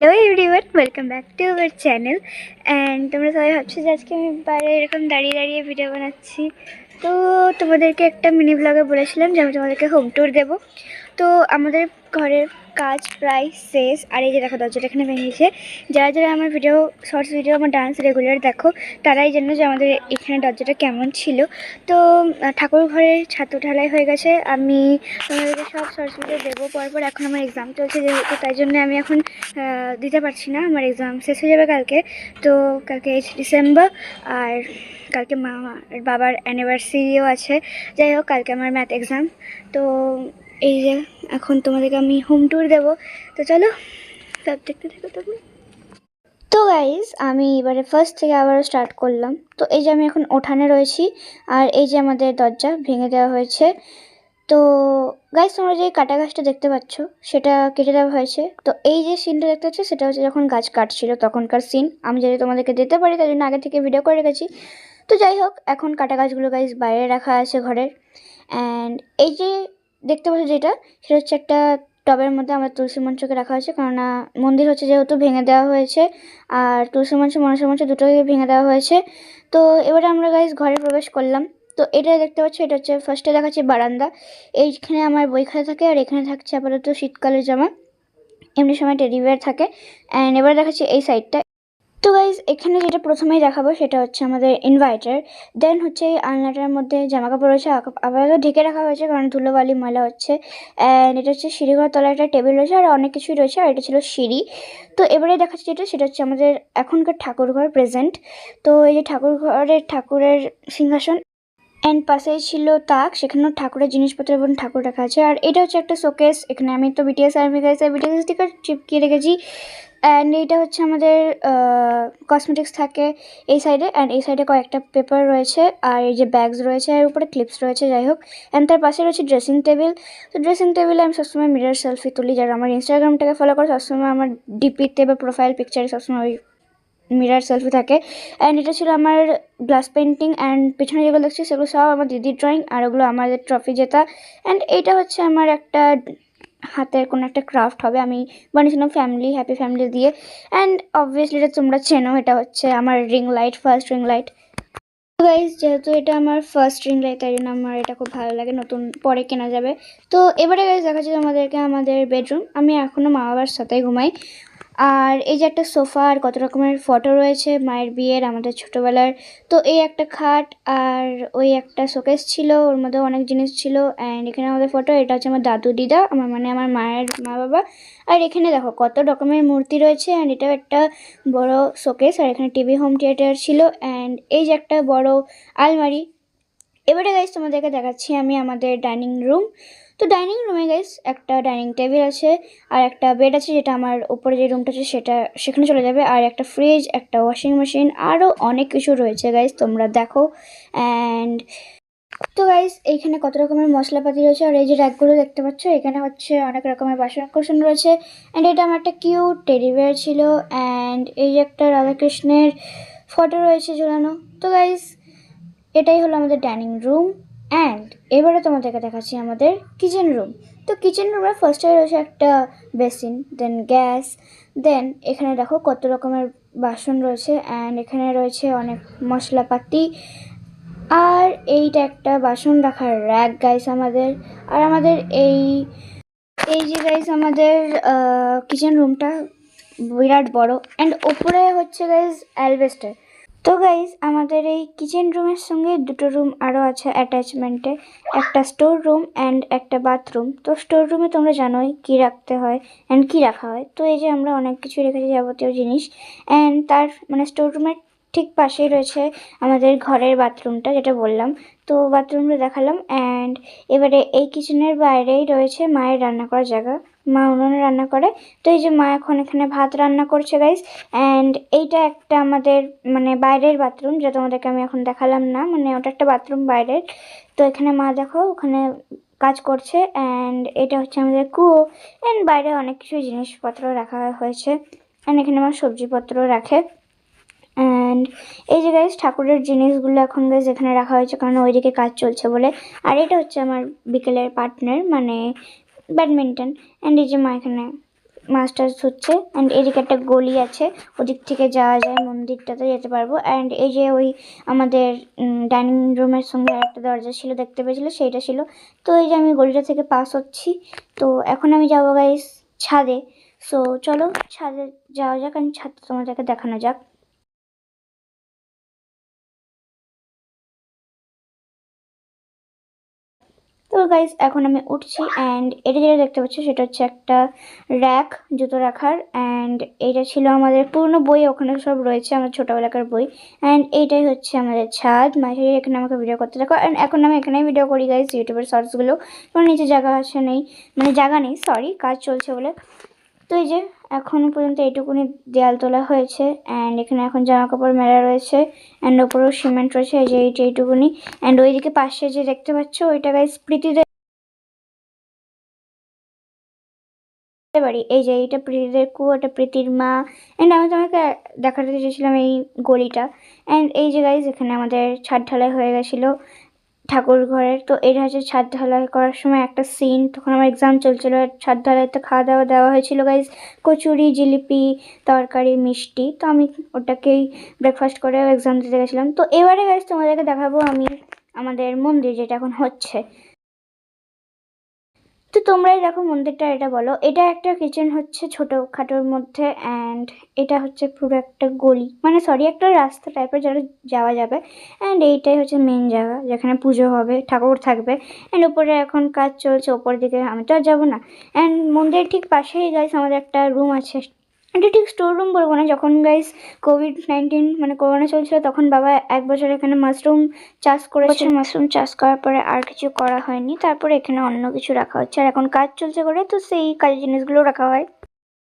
Hello everyone, welcome back to our channel. And তোমরা সবাই ভাবছো যে আজকে আমি বাইরে এরকম দাঁড়িয়ে দাঁড়িয়ে ভিডিও বানাচ্ছি। তো তোমাদেরকে একটা মিনি ব্লগে বলেছিলাম যে আমি তোমাদেরকে হোম ট্যুর দেবো। তো আমাদের ঘরের কাজ প্রায় শেষ। আর এই যে দেখো, দরজাটা এখানে ভেঙেছে। যারা যারা আমার ভিডিও, শর্টস ভিডিও, আমার ডান্স রেগুলার দেখো, তারাই জানো যে আমাদের এখানে দরজাটা কেমন ছিল। তো ঠাকুর ঘরের ছাদ ঢালাই হয়ে গেছে। আমি তোমাদেরকে সব শর্টস ভিডিও দেবো পরপর। এখন আমার এক্সাম চলছে যেহেতু, তাই জন্য আমি এখন দিতে পারছি না। আমার এক্সাম শেষ হয়ে যাবে কালকে। তো কালকে 8 ডিসেম্বর, আর কালকে মা আর বাবার অ্যানিভার্সারিও আছে। যাই হোক, কালকে আমার ম্যাথ এক্সাম। তো এই যে এখন তোমাদেরকে আমি হোম ট্যুর দেবো। তো চলো সব দেখতে থাকো তখন। তো গাইজ, আমি এবারে ফার্স্ট থেকে আবারও স্টার্ট করলাম। তো এই যে আমি এখন উঠানে রয়েছি, আর এই যে আমাদের দরজা ভেঙে দেওয়া হয়েছে। তো গাইজ, তোমরা যে কাটা গাছটা দেখতে পাচ্ছ সেটা কেটে দেওয়া হয়েছে। তো এই যে সিনটা দেখতে পাচ্ছ সেটা হচ্ছে যখন গাছ কাটছিল তখনকার সিন। আমি যদি তোমাদেরকে দিতে পারি তাই জন্য আগে থেকে ভিডিও করে রেখেছি। তো যাই হোক, এখন কাটা গাছগুলো গাইজ বাইরে রাখা আছে ঘরের। অ্যান্ড এই যে দেখতে পাচ্ছ যেটা, সেটা হচ্ছে একটা টবের মধ্যে আমার তুলসী মঞ্চকে রাখা হয়েছে, কেননা মন্দির হচ্ছে যেহেতু ভেঙে দেওয়া হয়েছে, আর তুলসী মঞ্চ মনসা মঞ্চ দুটোই ভেঙে দেওয়া হয়েছে। তো এবারে আমরা গাইজ ঘরে প্রবেশ করলাম। তো এটা দেখতে পাচ্ছি, এটা হচ্ছে ফার্স্টে দেখাচ্ছি বারান্দা। এইখানে আমার বই খাতা থাকে, আর এখানে থাকছে আপাতত শীতকালের জামা, এমনি সময় টেডি বিয়ার থাকে। অ্যান্ড এবার দেখাচ্ছি এই সাইডটা। তো গাইজ, এখানে যেটা প্রথমেই দেখাবো সেটা হচ্ছে আমাদের ইনভার্টার। দেন হচ্ছে এই আলনাটার মধ্যে জামা কাপড় রয়েছে, আপাতত ঢেকে রাখা হয়েছে কারণ ধুলোবালি ময়লা হচ্ছে। অ্যান্ড এটা হচ্ছে সিঁড়িঘর তলায় একটা টেবিল রয়েছে, আর অনেক কিছুই রয়েছে। আর এটা ছিল সিঁড়ি। তো এবারে দেখাচ্ছি যেটা, সেটা হচ্ছে আমাদের এখনকার ঠাকুরঘর প্রেজেন্ট। তো এই যে ঠাকুরের সিংহাসন, অ্যান্ড পাশেই ছিল তাক, সেখানেও ঠাকুরের জিনিসপত্র এবং ঠাকুর রাখা আছে। আর এটা হচ্ছে একটা শোকেস, এখানে আমি তো BTS army guys BTS sticker চিপকিয়ে রেখেছি। অ্যান্ড এইটা হচ্ছে আমাদের কসমেটিক্স থাকে এই সাইডে, অ্যান্ড এই সাইডে কয়েকটা পেপার রয়েছে, আর এই যে ব্যাগস রয়েছে, আর উপরে ক্লিপস রয়েছে। যাই হোক, অ্যান্ড তার পাশে রয়েছে ড্রেসিং টেবিল। তো ড্রেসিং টেবিলে আমি সবসময় মিরর সেলফি তুলি। যারা আমার ইনস্টাগ্রামটাকে ফলো করে, সবসময় আমার ডিপিতে বা প্রোফাইল পিকচারে সবসময় ওই মিরার সেলফি থাকে। অ্যান্ড এটা ছিল আমার গ্লাস পেন্টিং, অ্যান্ড পিছনে যেগুলো দেখছি সেগুলো সব আমার দিদির ড্রয়িং, আর ওগুলো আমাদের ট্রফি জেতা। অ্যান্ড এইটা হচ্ছে আমার একটা হাতের কোনো একটা ক্রাফট হবে, আমি বানিয়েছিলাম হ্যাপি ফ্যামিলি দিয়ে। অ্যান্ড অবভিয়াসলি এটা তোমরা চেনো, এটা হচ্ছে আমার ring light, first ring light. Guys, যেহেতু এটা আমার ফার্স্ট রিং লাইট, তাই জন্য আমার এটা খুব ভালো লাগে, নতুন পরে কেনা যাবে। তো এবারে গাইজ দেখাচ্ছি তোমাদেরকে আমাদের বেডরুম। আমি এখনও মা বাবার সাথেই ঘুমাই। আর এই যে একটা সোফা, আর কত রকমের ফটো রয়েছে মায়ের বিয়ের, আমাদের ছোটোবেলার। তো এই একটা খাট, আর ওই একটা শোকেস ছিল, ওর মধ্যে অনেক জিনিস ছিল। অ্যান্ড এখানে আমাদের ফটো, এটা হচ্ছে আমার দাদু দিদা, আমার মায়ের মা বাবা। আর এখানে দেখো কত রকমের মূর্তি রয়েছে। অ্যান্ড এটাও একটা বড় শোকেস, আর এখানে টিভি হোম থিয়েটার ছিল। অ্যান্ড এই যে একটা বড় আলমারি। এবারে গাইস তোমাদেরকে দেখাচ্ছি আমি আমাদের ডাইনিং রুম। তো ডাইনিং রুমে গাইস একটা ডাইনিং টেবিল আছে, আর একটা বেড আছে, যেটা আমার উপরে যে রুমটা আছে সেটা সেখানে চলে যাবে, আর একটা ফ্রিজ, একটা ওয়াশিং মেশিন, আরও অনেক কিছু রয়েছে গাইস, তোমরা দেখো। অ্যান্ড তো গাইস, এইখানে কত রকমের মশলাপাতি রয়েছে। আর এই যে র্যাকগুলো দেখতে পাচ্ছ, এখানে হচ্ছে অনেক রকমের বাসন কোসন রয়েছে। অ্যান্ড এটা আমার একটা কিউট টেডি বিয়ার ছিল। অ্যান্ড এই যে একটা রাধাকৃষ্ণের ফটো রয়েছে ঝোলানো। তো গাইস, এটাই হলো আমাদের ডাইনিং রুম। অ্যান্ড এবারে তোমাদেরকে দেখাচ্ছি আমাদের কিচেন রুম। তো কিচেন রুমে ফার্স্টে রয়েছে একটা বেসিন, দেন গ্যাস, দেন এখানে দেখো কত রকমের বাসন রয়েছে। অ্যান্ড এখানে রয়েছে অনেক মশলাপাতি, আর এইটা একটা বাসন রাখার র্যাক গাইস আমাদের। আর আমাদের এই যে গাইস আমাদের কিচেন রুমটা বিরাট বড়। অ্যান্ড ওপরে হচ্ছে গাইস অ্যালবেস্টার। তো গাইজ, আমাদের এই কিচেন রুমের সঙ্গে দুটো রুম আরও আছে অ্যাটাচমেন্টে, একটা স্টোর রুম অ্যান্ড একটা বাথরুম। তো স্টোর রুমে তোমরা জানোই কী রাখতে হয় অ্যান্ড কী রাখা হয়। তো এই যে আমরা অনেক কিছু রেখেছি, যাবতীয় জিনিস। অ্যান্ড তার মানে স্টোর রুমের ঠিক পাশেই রয়েছে আমাদের ঘরের বাথরুমটা, যেটা বললাম। তো বাথরুমটা দেখালাম। অ্যান্ড এবারে এই কিচেনের বাইরেই রয়েছে মায়ের রান্না করার জায়গা, মা উনুনে রান্না করে। তো এই যে মা এখন এখানে ভাত রান্না করছে গাইস। অ্যান্ড এইটা একটা আমাদের মানে বাইরের বাথরুম, যেটা তোমাদেরকে আমি এখন দেখালাম না, মানে ওটা একটা বাথরুম বাইরের। তো এখানে মা দেখো ওখানে কাজ করছে। অ্যান্ড এটা হচ্ছে আমাদের কুয়ো। অ্যান্ড বাইরে অনেক কিছু জিনিসপত্র রাখা হয়েছে। অ্যান্ড এখানে আমার সবজিপত্র রাখে। অ্যান্ড এই যে গাইজ ঠাকুরের জিনিসগুলো এখন গাইজ এখানে রাখা হয়েছে, কারণ ওইদিকে কাজ চলছে বলে। আর এটা হচ্ছে আমার বিকেলের পার্টনার, মানে ব্যাডমিন্টন। অ্যান্ড এই যে মা এখানে মাছ টাছ ধুচ্ছে। অ্যান্ড এদিকে একটা গলি আছে, ওদিক থেকে যাওয়া যায়, মন্দিরটাতে যেতে পারবো। অ্যান্ড এই যে ওই আমাদের ডাইনিং রুমের সঙ্গে একটা দরজা ছিল, দেখতে পেয়েছিল, সেইটা ছিল। তো এই যে আমি গলিটা থেকে পাস হচ্ছি। তো এখন আমি যাবো গাইস ছাদে। সো চলো ছাদে যাওয়া যাক, আমি ছাদটা তোমাদেরকে দেখানো যাক। তো গাইস এখন আমি উঠছি। অ্যান্ড এটা যেটা দেখতে পাচ্ছ সেটা হচ্ছে একটা র্যাক জুতো রাখার। অ্যান্ড এইটা ছিল আমাদের পুরনো বই, ওখানে সব রয়েছে আমার ছোটোবেলাকার বই। অ্যান্ড এইটাই হচ্ছে আমাদের ছাদ। মাঝে এখানে আমাকে ভিডিও করতে দেখো। অ্যান্ড এখন আমি এখানেই ভিডিও করি গাইস, ইউটিউবের শর্টসগুলো, কারণ নিচে জায়গা আসে নেই, মানে জায়গা নেই, সরি, কাজ চলছে বলে। তো এই যে এখন পর্যন্ত এইটুকুনি দেয়াল তোলা হয়েছে। অ্যান্ড এখানে এখন জামা কাপড় মেলা রয়েছে। অ্যান্ড ওপরেও সিমেন্ট রয়েছে, এই যে এইটুকুনি। অ্যান্ড ওইদিকে পাশে যে দেখতে পাচ্ছ ওইটা গাইস প্রীতিদের বাড়ি। এই যে এইটা প্রীতিদের কুয়ো, এটা প্রীতির মা। অ্যান্ড আমি তোমাকে দেখাতে চেয়েছিলাম এই গলিটা। অ্যান্ড এই যে গাইস এখানে আমাদের ছাদ ঢালাই হয়ে গেছিলো ঠাকুর ঘরের। তো এটা হচ্ছে ছাদ ঢালাই করার সময় একটা সিন, তখন আমার এক্সাম চলছিল। ছাদ ঢালাইতে খাওয়া দাওয়া দেওয়া হয়েছিল গাইস, কচুরি, জিলিপি, তরকারি, মিষ্টি। তো আমি ওটাকেই ব্রেকফাস্ট করে এক্সাম দিতে গেছিলাম। তো এবারে গাইস তোমাদেরকে দেখাবো আমি আমাদের মন্দির যেটা এখন হচ্ছে। তো তোমরাই দেখো মন্দিরটা, এটা বলো। এটা একটা কিচেন হচ্ছে ছোটোখাটোর মধ্যে। অ্যান্ড এটা হচ্ছে পুরো একটা গলি, মানে সরি একটা রাস্তা টাইপের যেটা যাওয়া যাবে। অ্যান্ড এইটাই হচ্ছে মেন জায়গা যেখানে পুজো হবে, ঠাকুর থাকবে। অ্যান্ড উপরে এখন কাজ চলছে, ওপর দিকে আমি তো আর যাবো না। অ্যান্ড মন্দিরের ঠিক পাশেই গাইস আমাদের একটা রুম আছে। এটা ঠিক স্টোর রুম বলবো না, যখন গাইস কোভিড-19 মানে করোনা চলছিল তখন বাবা 1 বছর এখানে মাশরুম চাষ করেছে। মাশরুম চাষ করার পরে আর কিছু করা হয়নি, তারপরে এখানে অন্য কিছু রাখা হচ্ছে। আর এখন কাজ চলছে করে, তো সেই কাজের জিনিসগুলো রাখা হয়।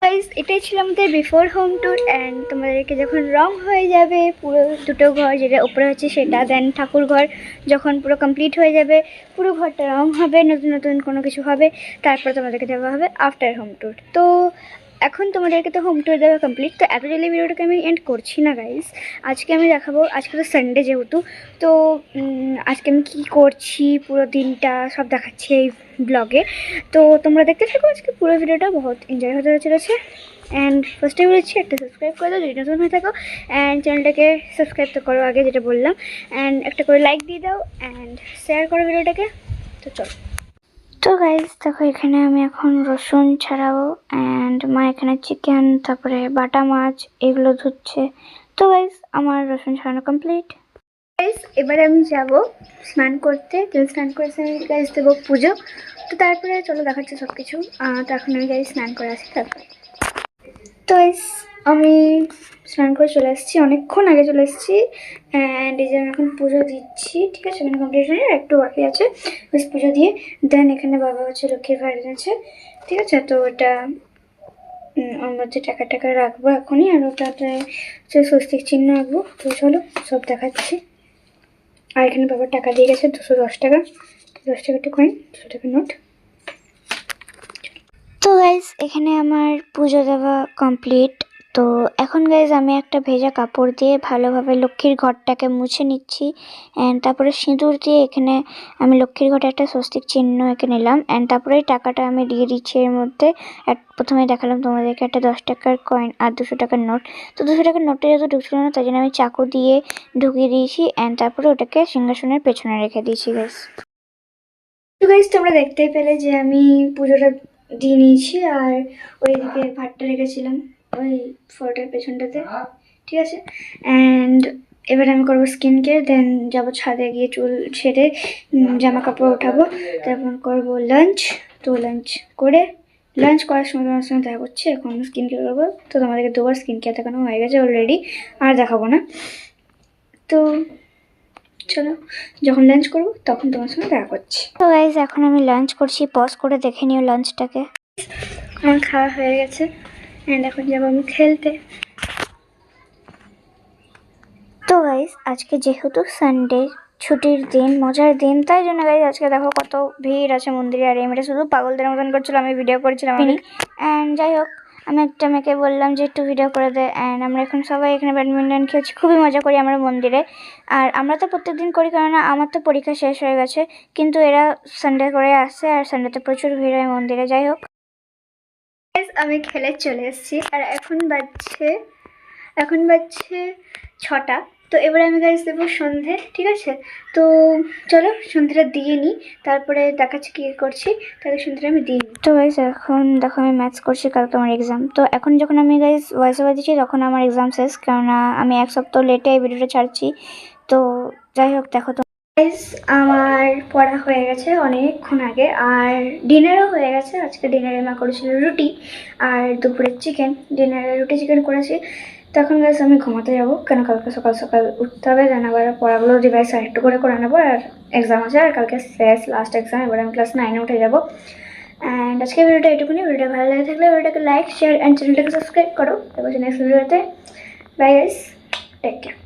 গাইস এটাই ছিল আমাদের বিফোর হোম ট্যুর। অ্যান্ড তোমাদেরকে যখন রং হয়ে যাবে পুরো দুটো ঘর, যেটা উপরে হচ্ছে সেটা, দেন ঠাকুর ঘর যখন পুরো কমপ্লিট হয়ে যাবে, পুরো ঘরটা রং হবে, নতুন নতুন কোনো কিছু হবে, তারপর তোমাদেরকে দেওয়া হবে আফটার হোম ট্যুর। তো এখন তোমাদেরকে তো হোম ট্যুর দেওয়া কমপ্লিট। তো এত জলদি ভিডিওটাকে আমি এন্ড করছি না গাইস। আজকে আমি দেখাবো, আজকে তো সানডে যেহেতু, তো আজকে আমি কী করছি পুরো দিনটা সব দেখাচ্ছি এই ব্লগে। তো তোমরা দেখতে থাকো আজকে পুরো ভিডিওটা, বহুত এনজয় হতে চলেছে। অ্যান্ড ফার্স্টে বলেছি একটা সাবস্ক্রাইব করে দাও যদি নতুন হয়ে থাকো। অ্যান্ড চ্যানেলটাকে সাবস্ক্রাইব তো করো আগে, যেটা বললাম। অ্যান্ড একটা করে লাইক দিয়ে দাও অ্যান্ড শেয়ার করো ভিডিওটাকে। তো চলো। তো গাইজ দেখো এখানে আমি এখন রসুন ছাড়াবো। অ্যান্ড মা এখানে চিকেন, তারপরে বাটা মাছ এগুলো ধুচ্ছে। তো গাইজ আমার রসুন ছাড়ানো কমপ্লিট। গাইজ এবারে আমি যাব স্নান করতে। স্নান করে আমি গাইজ দেবো পুজো। তো তারপরে চলো দেখাচ্ছি সব কিছু। তো এখন আমি গাইজ স্নান করে আসি তারপরে। তো আমি স্নান করে চলে এসেছি, অনেকক্ষণ আগে চলে এসেছি। অ্যান্ড এই যে আমি এখন পুজো দিচ্ছি, ঠিক আছে, এখানে কমপ্লিট হয়ে একটু বাকি আছে, বেশ পুজো দিয়ে দেন এখানে বাবা হচ্ছে লক্ষ্মীর ভাড় এনেছে, ঠিক আছে। তো ওটা ওর মধ্যে টাকা টাকা রাখবো এখনই, আর ওটাতে হচ্ছে স্বস্তিক চিহ্ন রাখবো। তো চলো সব দেখাচ্ছি। আর এখানে বাবা টাকা দিয়ে গেছে 210 টাকা, 10 টাকা একটা কয়েন, 200 টাকার নোট। তো গাইজ এখানে আমার পুজো দেওয়া কমপ্লিট। তো এখন গাইজ আমি একটা ভেজা কাপড় দিয়ে ভালোভাবে লক্ষ্মীর ঘরটাকে মুছে নিচ্ছি। অ্যান্ড তারপরে সিঁদুর দিয়ে এখানে আমি লক্ষ্মীর ঘরে একটা স্বস্তিক চিহ্ন এঁকে নিলাম। অ্যান্ড তারপরে টাকাটা আমি দিয়ে দিচ্ছি এর মধ্যে। প্রথমে দেখালাম তোমাদেরকে একটা 10 টাকার কয়েন আর 200 টাকার নোট। তো 200 টাকার নোটটা যেহেতু ঢুকছিল না, তাই জন্য আমি চাকু দিয়ে ঢুকিয়ে দিয়েছি। অ্যান্ড তারপরে ওটাকে সিংহাসনের পেছনে রেখে দিয়েছি গাইজ। তো গাইজ তোমরা দেখতেই পেলে যে আমি পুজোটা দিয়ে নিয়েছি, আর ওইদিকে ভাতটা রেখেছিলাম ওই ফটোর পেছনটাতে, ঠিক আছে। অ্যান্ড এবার আমি করবো স্কিন কেয়ার, দেন যাবো ছাদে গিয়ে চুল ছেড়ে জামা কাপড় উঠাবো, তারপর করবো লাঞ্চ। তো লাঞ্চ করার সময় তোমার সঙ্গে দেখা করছি। এখন স্কিন কেয়ার করবো, তো তোমাদেরকে 2বার স্কিন কেয়ার দেখানো হয়ে গেছে অলরেডি, আর দেখাবো না। তো চলো যখন লাঞ্চ করবো তখন তোমার সঙ্গে দেখা করছি। তো গাইজ এখন আমি লাঞ্চ করছি, পজ করে দেখে নিও লাঞ্চটাকে। আমার খাওয়া হয়ে গেছে অ্যান্ড এখন যাবো আমি খেলতে। তো গাইজ আজকে যেহেতু সানডে, ছুটির দিন, মজার দিন, তাই জন্য গাইজ আজকে দেখো কত ভিড় আছে মন্দিরে। আর এই মেয়েটা শুধু পাগলদের মতন করছিল, আমি ভিডিও করেছিলাম। অ্যান্ড যাই হোক আমি একটা মেয়েকে বললাম যে একটু ভিডিও করে দে। অ্যান্ড আমরা এখন সবাই এখানে ব্যাডমিন্টন খেলছি, খুবই মজা করি আমরা মন্দিরে। আর আমরা তো প্রত্যেকদিন করি, কারণ আমার তো পরীক্ষা শেষ হয়ে গেছে, কিন্তু এরা সানডে করে আসে আর সানডেতে প্রচুর ভিড় হয় মন্দিরে। যাই হোক আমি খেলে চলে এসেছি আর এখন বাজছে 6টা। তো এবারে আমি গাইস দেবো সন্ধে, ঠিক আছে? তো চলো সন্ধেটা দিয়ে নিই, তারপরে দেখাচ্ছি কী করছি। তাহলে সন্ধেটা আমি দিই। তো গাইস এখন দেখো আমি ম্যাথস করছি, কালকে আমার এক্সাম। তো এখন যখন আমি গাইস ভয়েস ওভার দিচ্ছি তখন আমার এক্সাম শেষ, কেননা আমি 1 সপ্তাহ লেটে এই ভিডিওটা ছাড়ছি। তো যাই হোক, দেখো তো গাইস আমার পড়া হয়ে গেছে অনেকক্ষণ আগে, আর ডিনারও হয়ে গেছে। আজকে ডিনারে মা করেছিল রুটি আর দুপুরের চিকেন। ডিনারে রুটি চিকেন করেছি। তখন গাইস আমি ঘুমাতে যাবো, কেন কালকে সকাল সকাল উঠতে হবে, দেন আবার পড়াগুলো রিভাইজ আরেকটু করে নেবো। আর এক্সাম আছে, আর কালকে শেষ লাস্ট এক্সাম। এবার আমি ক্লাস 9-এ উঠে যাবো। অ্যান্ড আজকে ভিডিওটা এটুকুনি। ভিডিওটা ভালো লাগে থাকলে ভিডিওটাকে লাইক, শেয়ার অ্যান্ড চ্যানেলটাকে সাবস্ক্রাইব করো। তারপর নেক্সট ভিডিওতে বাই গাইস, টেক কেয়ার।